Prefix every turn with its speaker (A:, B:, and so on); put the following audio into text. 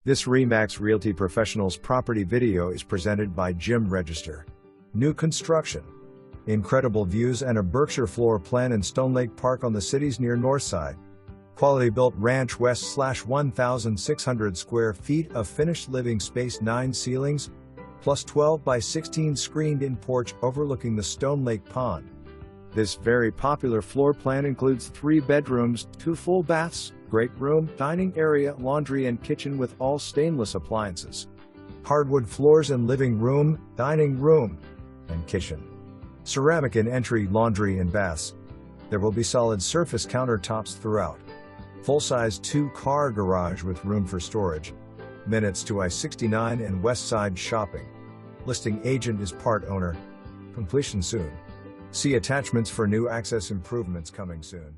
A: This RE/MAX Realty Professionals property video is presented by Jim Register. New construction. Incredible views and a Berkshire floor plan in Stonelake Park on the city's near Northside. Quality built ranch west/1,600 square feet of finished living space, 9 ceilings, plus 12 by 16 screened-in porch overlooking the Stonelake Pond. This very popular floor plan includes 3 bedrooms, 2 full baths, great room, dining area, laundry and kitchen with all stainless appliances. Hardwood floors in living room, dining room, and kitchen. Ceramic in entry, laundry and baths. There will be solid surface countertops throughout. Full-size 2-car garage with room for storage. Minutes to I-69 and Westside Shopping. Listing agent is part owner. Completion soon. See attachments for new access improvements coming soon.